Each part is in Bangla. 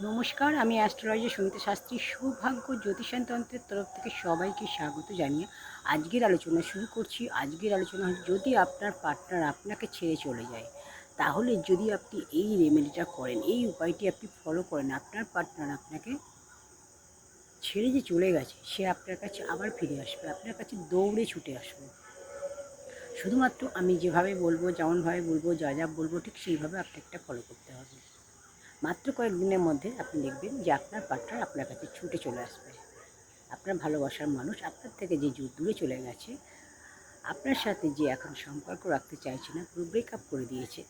নমস্কার, আমি অ্যাস্ট্রোলজি সুমিতা শাস্ত্রী সৌভাগ্য জ্যোতিষায়ন তন্ত্রের তরফ থেকে সবাইকে স্বাগত জানিয়ে আজকের আলোচনা শুরু করছি। আজকের আলোচনা হচ্ছে, যদি আপনার পার্টনার আপনাকে ছেড়ে চলে যায়, তাহলে যদি আপনি এই রেমেডিটা করেন, এই উপায়টি আপনি ফলো করেন, আপনার পার্টনার আপনাকে ছেড়ে যে চলে গেছে সে আপনার কাছে আবার ফিরে আসবে, আপনার কাছে দৌড়ে ছুটে আসবে। শুধুমাত্র আমি যেভাবে বলবো, যেমনভাবে বলবো, যা যা বলবো ঠিক সেইভাবে আপনাকে ফলো করতে হবে। মাত্র কয়েকদিনের মধ্যে আপনি দেখবেন যে আপনার পার্টনার আপনার কাছে ছুটে চলে আসবে। আপনার ভালোবাসার মানুষ আপনার থেকে যে দূরে চলে গেছে, আপনার সাথে যে এখন সম্পর্ক রাখতে চাইছে না, পুরো ব্রেকআপ করে দিয়েছে,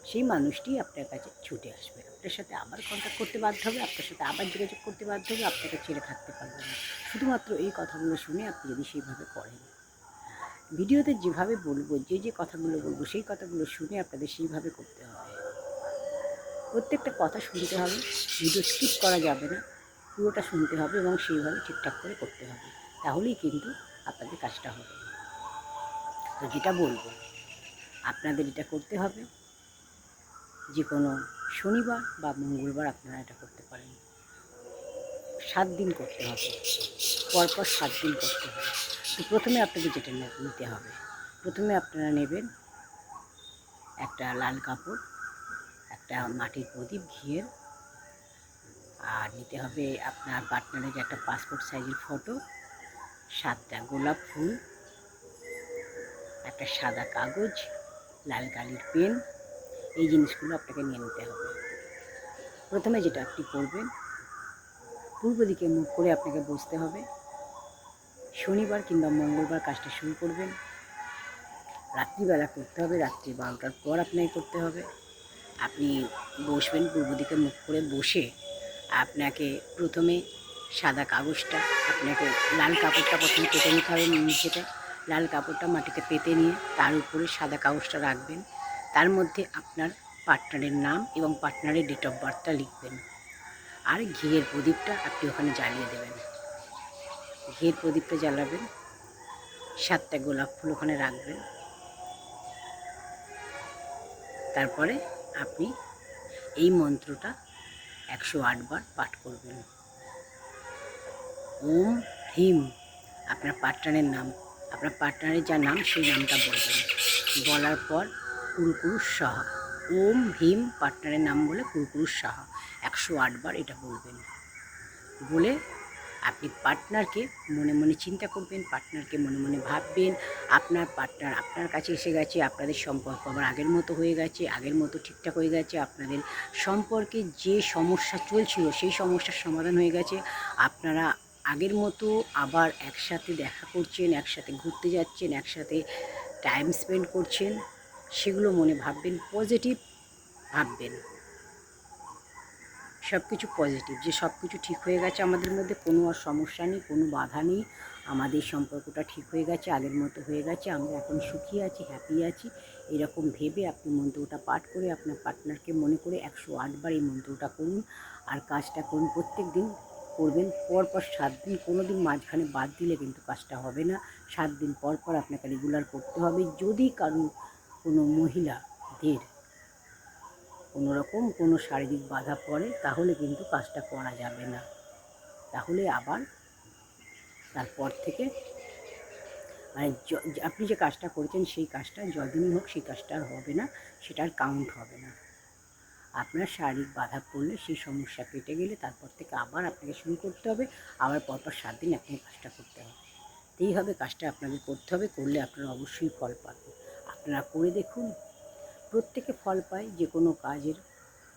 সেই মানুষটি আপনার কাছে ছুটে আসবে, আপনার সাথে আবার কন্ট্যাক্ট করতে বাধ্য হবে, আপনার সাথে আবার যোগাযোগ করতে বাধ্য হবে, আপনাকে ছেড়ে থাকতে পারবে না। শুধুমাত্র এই কথাগুলো শুনে আপনি যদি সেইভাবে করেন, ভিডিওতে যেভাবে বলবো, যে কথাগুলো বলবো, সেই কথাগুলো শুনে আপনাদের সেইভাবে করতে হবে। প্রত্যেকটা কথা শুনতে হবে, ভিডিও স্কিপ করা যাবে না, পুরোটা শুনতে হবে এবং সেইভাবে ঠিকঠাক করে করতে হবে। তাহলেই কিন্তু আপনাদের কাজটা হবে। তো যেটা বলবো, আপনাদের এটা করতে হবে, যে কোনো শনিবার বা মঙ্গলবার আপনারা এটা করতে পারেন। 7 দিন করতে হবে, পরপর 7 দিন করতে হবে। তো প্রথমে আপনাদের যেটা নিতে হবে, প্রথমে আপনারা নেবেন একটা লাল কাপড়, একটা মাটির প্রদীপ ঘিয়ের, আর নিতে হবে আপনার পার্টনারের একটা পাসপোর্ট সাইজের ফটো, 7টা গোলাপ ফুল, একটা সাদা কাগজ, লাল কালির পেন। এই জিনিসগুলো আপনাকে নিয়ে নিতে হবে। প্রথমে যেটা আপনি করবেন, পূর্ব দিকে মুখ করে আপনাকে বসতে হবে। শনিবার কিংবা মঙ্গলবার কাজটা শুরু করবেন, রাত্রিবেলা করতে হবে, রাত্রি 12টার পর আপনাকে করতে হবে। আপনি বসবেন পূর্ব দিকে মুখ করে, বসে আপনাকে প্রথমে সাদা কাগজটা, আপনাকে লাল কাপড়টা প্রথমে পেতে নিতে হবে নিচেতে। লাল কাপড়টা মাটিতে পেতে নিয়ে তার উপরে সাদা কাগজটা রাখবেন। তার মধ্যে আপনার পার্টনারের নাম এবং পার্টনারের ডেট অফ বার্থটা লিখবেন। আর ঘিয়ের প্রদীপটা আপনি ওখানে জ্বালিয়ে দেবেন। ঘিয়ের প্রদীপটা জ্বালাবেন, 7টা গোলাপ ফুল ওখানে রাখবেন। তারপরে আপনি এই মন্ত্রটা 108 বার পাঠ করবেন। ওম হ্রিম, আপনার পার্টনারের নাম, আপনার পার্টনারের যা নাম সেই নামটা বলবেন। বলার পর কুরকুরুস সাহা, ওম ভীম পার্টনারের নাম বলে কুরকুরুস সাহা 108 বার এটা বলবেন। বলে আপনি পার্টনারকে মনে মনে চিন্তা করবেন, পার্টনারকে মনে মনে ভাববেন, আপনার পার্টনার আপনার কাছে এসে গেছে, আপনাদের সম্পর্ক আবার আগের মতো হয়ে গেছে, আগের মতো ঠিকঠাক হয়ে গেছে, আপনাদের সম্পর্কে যে সমস্যা চলছিল সেই সমস্যার সমাধান হয়ে গেছে, আপনারা আগের মতো আবার একসাথে দেখা করছেন, একসাথে ঘুরতে যাচ্ছেন, একসাথে টাইম স্পেন্ড করছেন। সেগুলো মনে ভাববেন, পজিটিভ ভাববেন, সব কিছু পজিটিভ, যে সব কিছু ঠিক হয়ে গেছে, আমাদের মধ্যে কোনো আর সমস্যা নেই, কোনো বাধা নেই, আমাদের সম্পর্কটা ঠিক হয়ে গেছে, আগের মতো হয়ে গেছে, আমরা এখন সুখী আছি, হ্যাপি আছি। এরকম ভেবে আপনি মন্ত্রটা পাঠ করে আপনার পার্টনারকে মনে করে 108 বার এই মন্ত্রটা করুন। আর কাজটা করুন, প্রত্যেক দিন করবেন, পরপর 7 দিন, কোনো দিন মাঝখানে বাদ দিলে কিন্তু কাজটা হবে না। 7 দিন পর পর আপনাকে রেগুলার করতে হবে। যদি কারো কোনো মহিলাদের কোনোরকম কোনো শারীরিক বাধা পড়ে, তাহলে কিন্তু কাজটা করা যাবে না। তাহলে আবার তারপর থেকে মানে আপনি যে কাজটা করেছেন সেই কাজটা যদিনই হোক সেই কাজটা আর হবে না, সেটার কাউন্ট হবে না। আপনার শারীরিক বাধা পড়লে সেই সমস্যা কেটে গেলে তারপর থেকে আবার আপনাকে শুরু করতে হবে, আবার পরপর 7 দিন আপনাকে কাজটা করতে হবে। এইভাবে কাজটা আপনাদের করতে হবে, করলে আপনারা অবশ্যই ফল পাবেন। আপনারা করে দেখুন, প্রত্যেকে ফল পায়, যে কোনো কাজের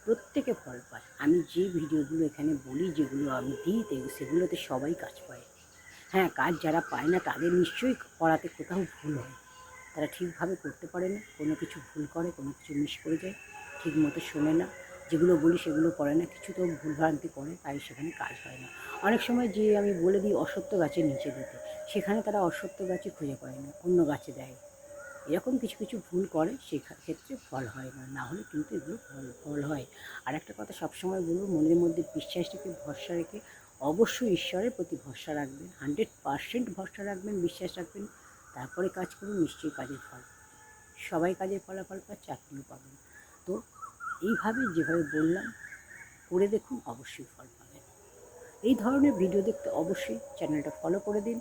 প্রত্যেকে ফল পায়। আমি যে ভিডিওগুলো এখানে বলি, যেগুলো আমি দিই, সেগুলোতে সবাই কাজ পায়। হ্যাঁ, কাজ যারা পায় না তাদের নিশ্চয়ই করাতে কোথাও ভুল হয়, তারা ঠিকভাবে করতে পারে না, কোনো কিছু ভুল করে, কোনো কিছু মিস করে যায়, ঠিক মতো শোনে না, যেগুলো বলি সেগুলো করে না, কিছু তো ভুলভ্রান্তি করে, তাই সেখানে কাজ হয় না। অনেক সময় যে আমি বলে দিই অসত্য গাছের নিচে দিতে, সেখানে তারা অসত্য গাছে খুঁজে পায় না, অন্য গাছে দেয়। এরকম কিছু কিছু ভুল করে, সেক্ষেত্রে ফল হয় না, না হলে কিন্তু এগুলো ফল হয়। আর একটা কথা সবসময় বলবো, মনের মধ্যে বিশ্বাস রেখে, ভরসা রেখে, অবশ্যই ঈশ্বরের প্রতি ভরসা রাখবেন, 100% ভরসা রাখবেন, বিশ্বাস রাখবেন, তারপরে কাজ করুন, নিশ্চয়ই কাজের ফল। সবাই কাজের ফলাফল পাচ্ছে, আপনিও পাবেন। তো এইভাবে যেভাবে বললাম করে দেখুন, অবশ্যই ফল পাবেন। এই ধরনের ভিডিও দেখতে অবশ্যই চ্যানেলটা ফলো করে দিন।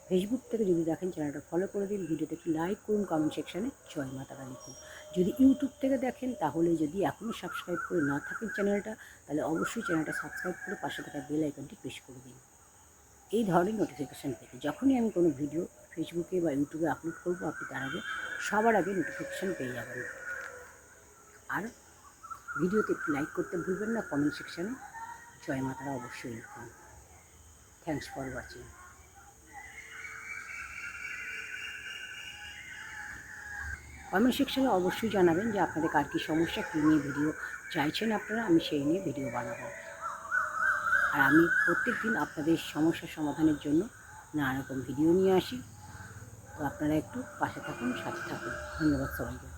ফেসবুক থেকে যদি দেখেন চ্যানেলটা ফলো করে দিন, ভিডিওতে একটু লাইক করুন, কমেন্ট সেকশানে জয় মা তারা লিখুন। যদি ইউটিউব থেকে দেখেন তাহলে যদি এখনও সাবস্ক্রাইব করে না থাকেন চ্যানেলটা, তাহলে অবশ্যই চ্যানেলটা সাবস্ক্রাইব করে পাশে থাকা বেল আইকনটি প্রেস করে দিন এই ধরনের নোটিফিকেশান পেতে। যখনই আমি কোনো ভিডিও ফেসবুকে বা ইউটিউবে আপলোড করবো, আপনি তার আগে সবার আগে নোটিফিকেশান পেয়ে যাবেন। আর ভিডিওতে একটু লাইক করতে ভুলবেন না, কমেন্ট সেকশানে জয় মা তারা অবশ্যই লিখুন। Thanks for watching. কমেন্ট সেকশানে অবশ্যই জানাবেন যে আপনাদের কার কী সমস্যা, কী নিয়ে ভিডিও চাইছেন আপনারা, আমি সেই নিয়ে ভিডিও বানাবো। আর আমি প্রত্যেক দিন আপনাদের সমস্যার সমাধানের জন্য নানা রকম ভিডিও নিয়ে আসি। তো আপনারা একটু পাশে থাকুন, সাথে থাকুন। ধন্যবাদ সবাইকে।